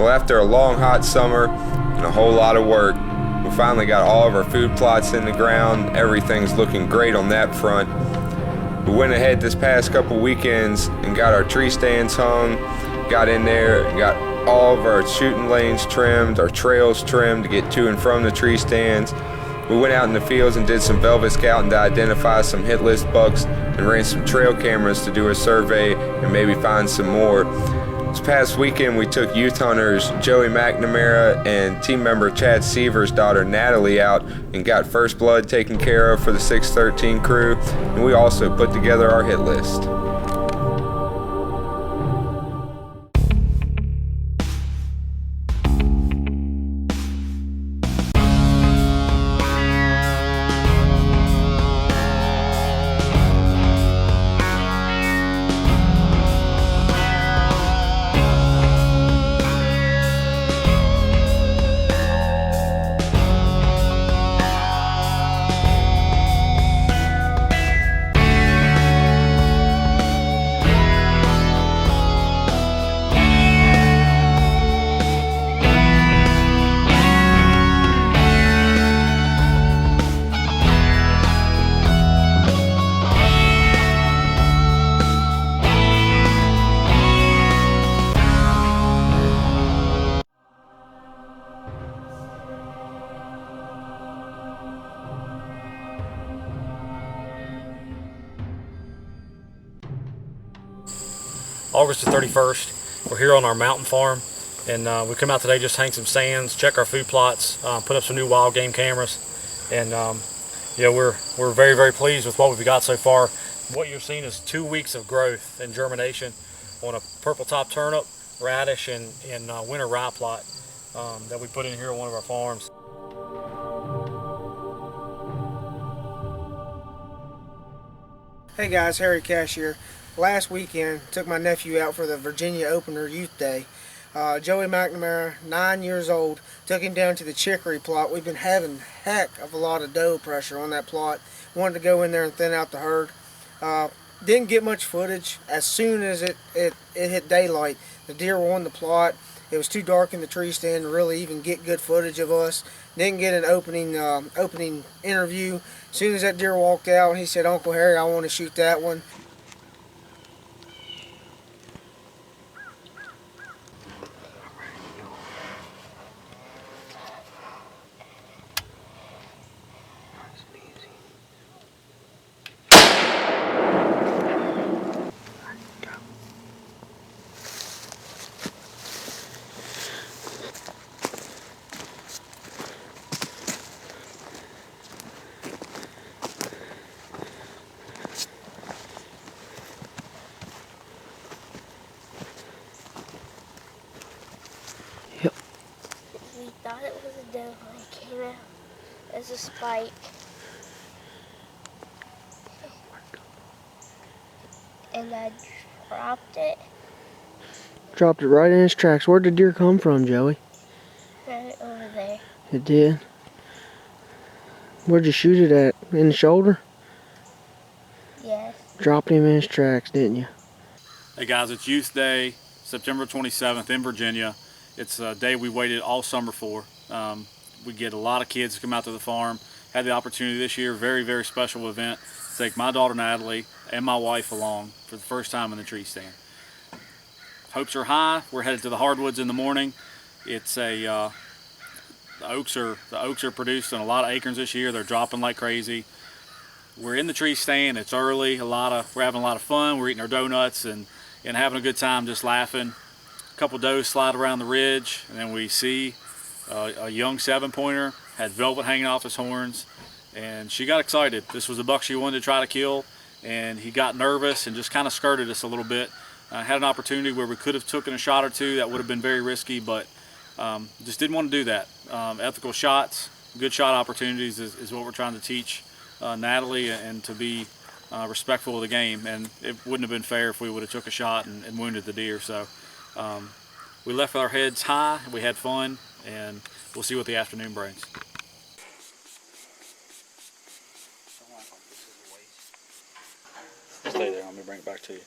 Well, after a long hot summer and a whole lot of work, we finally got all of our food plots in the ground. Everything's looking great on that front. We went ahead this past couple weekends and got our tree stands hung, got in there and got all of our shooting lanes trimmed, our trails trimmed to get to and from the tree stands. We went out in the fields and did some velvet scouting to identify some hit list bucks and ran some trail cameras to do a survey and maybe find some more. This past weekend we took youth hunters Joey McNamara and team member Chad Siever's daughter Natalee out and got first blood taken care of for the 613 crew, and we also put together our hit list. August the 31st, we're here on our mountain farm, and we come out today just hang some stands, check our food plots, put up some new wild game cameras, and yeah, we're very, very pleased with what we've got so far. What you're seeing is 2 weeks of growth and germination on a purple top turnip, radish, and winter rye plot that we put in here on one of our farms. Hey guys, Harry Cash here. Last weekend, took my nephew out for the Virginia Opener Youth Day. Joey McNamara, 9 years old, took him down to the chicory plot. We've been having heck of a lot of doe pressure on that plot. Wanted to go in there and thin out the herd. Didn't get much footage. As soon as it hit daylight, the deer were on the plot. It was too dark in the tree stand to really even get good footage of us. Didn't get an opening interview. As soon as that deer walked out, he said, "Uncle Harry, I want to shoot that one." We thought it was a doe when it came out as a spike. And I dropped it. Dropped it right in his tracks. Where'd the deer come from, Joey? Right over there. It did? Where'd you shoot it at? In the shoulder? Yes. Dropped him in his tracks, didn't you? Hey guys, it's Youth Day, September 27th in Virginia. It's a day we waited all summer for. We get a lot of kids to come out to the farm. Had the opportunity this year, very, very special event, to take my daughter Natalee and my wife along for the first time in the tree stand. Hopes are high. We're headed to the hardwoods in the morning. It's the oaks are producing a lot of acorns this year. They're dropping like crazy. We're in the tree stand. It's early. We're having a lot of fun. We're eating our donuts and having a good time, just laughing. A couple does slide around the ridge, and then we see a young 7-pointer, had velvet hanging off his horns, and she got excited. This was a buck she wanted to try to kill, and he got nervous and just kind of skirted us a little bit. Had an opportunity where we could have taken a shot or two. That would have been very risky, but just didn't want to do that. Ethical shots, good shot opportunities is what we're trying to teach Natalee, and to be respectful of the game. And it wouldn't have been fair if we would have took a shot and wounded the deer. So we left with our heads high, we had fun, and we'll see what the afternoon brings. Stay there, let me bring it back to you.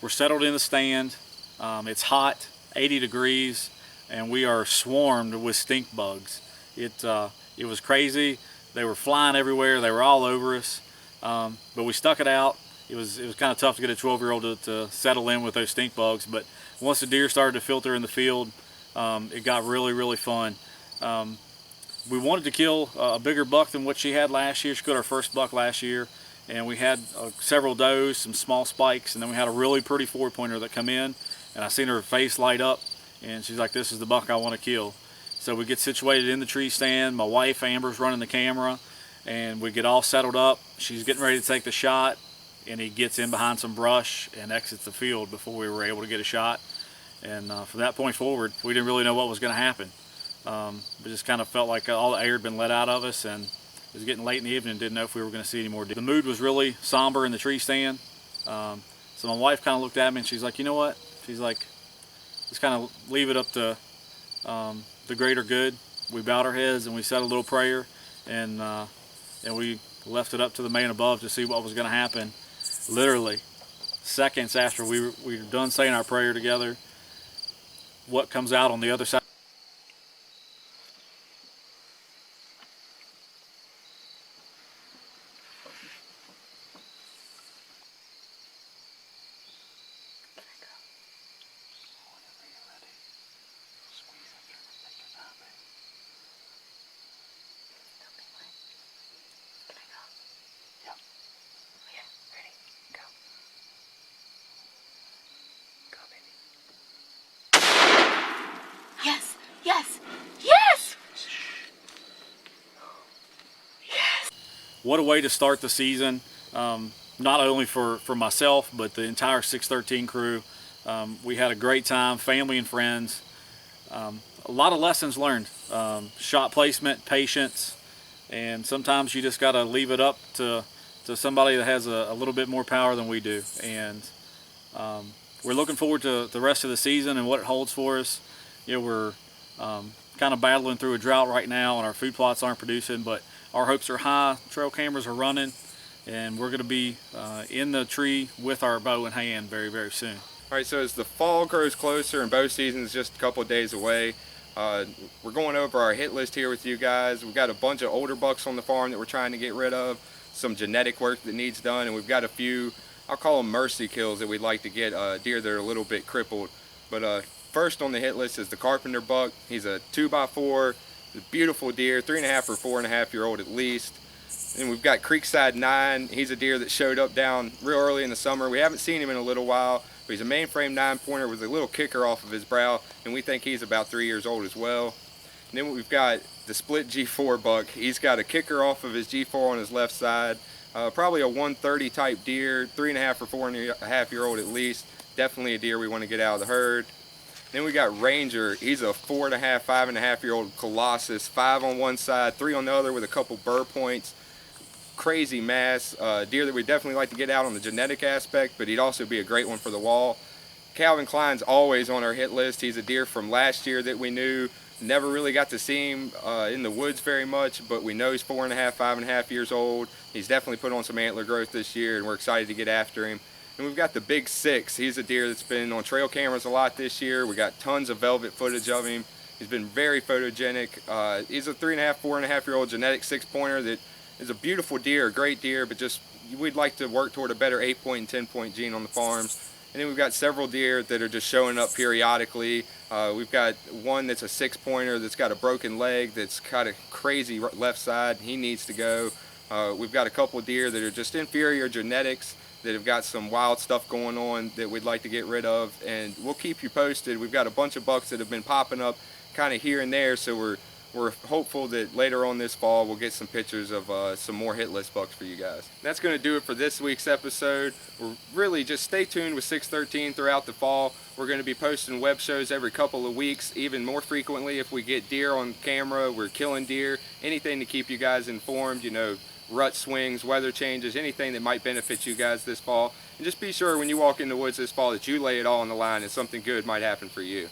We're settled in the stand. It's hot, 80 degrees. and we are swarmed with stink bugs. It was crazy. They were flying everywhere. They were all over us, but we stuck it out. It was kind of tough to get a 12-year-old to settle in with those stink bugs, but once the deer started to filter in the field, it got really fun. We wanted to kill a bigger buck than what she had last year. She killed our first buck last year, and we had several does, some small spikes, and then we had a really pretty 4-pointer that come in, and I seen her face light up, and she's like, "This is the buck I want to kill." So we get situated in the tree stand. My wife Amber's running the camera, and we get all settled up. She's getting ready to take the shot, and he gets in behind some brush and exits the field before we were able to get a shot. And from that point forward, we didn't really know what was going to happen. We just kind of felt like all the air had been let out of us, and it was getting late in the evening and didn't know if we were going to see any more deer. The mood was really somber in the tree stand. So my wife kind of looked at me and she's like, "You know what?" She's like, "Just kind of leave it up to the greater good." We bowed our heads and we said a little prayer, and we left it up to the man above to see what was going to happen. Literally seconds after we were done saying our prayer together, what comes out on the other side? Yes! Yes! Yes! Yes! What a way to start the season, not only for myself, but the entire 613 crew. We had a great time, family and friends. A lot of lessons learned. Shot placement, patience, and sometimes you just got to leave it up to somebody that has a little bit more power than we do. And we're looking forward to the rest of the season and what it holds for us. You know, we're kind of battling through a drought right now, and our food plots aren't producing, but our hopes are high. Trail cameras are running, and we're going to be in the tree with our bow in hand very soon. All right, so as the fall grows closer and bow season is just a couple of days away, we're going over our hit list here with you guys. We've got a bunch of older bucks on the farm that we're trying to get rid of, some genetic work that needs done, and we've got a few, I'll call them mercy kills, that we'd like to get deer that are a little bit crippled. But first on the hit list is the Carpenter buck. He's a 2x4, a beautiful deer, 3.5 or 4.5-year-old at least. And we've got Creekside 9. He's a deer that showed up down real early in the summer. We haven't seen him in a little while, but he's a mainframe 9-pointer with a little kicker off of his brow, and we think he's about 3 years old as well. And then we've got the split G4 buck. He's got a kicker off of his G4 on his left side. Probably a 130 type deer, 3.5 or 4.5-year-old at least. Definitely a deer we want to get out of the herd. Then we got Ranger. He's a 4.5, 5.5-year-old colossus, 5 on one side, 3 on the other with a couple burr points. Crazy mass. Deer that we definitely like to get out on the genetic aspect, but he'd also be a great one for the wall. Calvin Klein's always on our hit list. He's a deer from last year that we knew. Never really got to see him in the woods very much, but we know he's 4.5, 5.5 years old. He's definitely put on some antler growth this year, and we're excited to get after him. And we've got the Big 6. He's a deer that's been on trail cameras a lot this year. We got tons of velvet footage of him. He's been very photogenic. He's a 3.5, 4.5-year-old genetic 6-pointer that is a beautiful deer, a great deer, but just we'd like to work toward a better 8-point and 10-point gene on the farms. And then we've got several deer that are just showing up periodically. We've got one that's a 6-pointer that's got a broken leg, that's got a crazy left side. He needs to go. We've got a couple of deer that are just inferior genetics that have got some wild stuff going on that we'd like to get rid of, and we'll keep you posted. We've got a bunch of bucks that have been popping up kind of here and there, so we're hopeful that later on this fall we'll get some pictures of some more hit list bucks for you guys. That's going to do it for this week's episode. We're really just stay tuned with 613 throughout the fall. We're going to be posting web shows every couple of weeks, even more frequently if we get deer on camera. We're killing deer, anything to keep you guys informed, you know, rut swings, weather changes, anything that might benefit you guys this fall. And just be sure when you walk in the woods this fall that you lay it all on the line and something good might happen for you.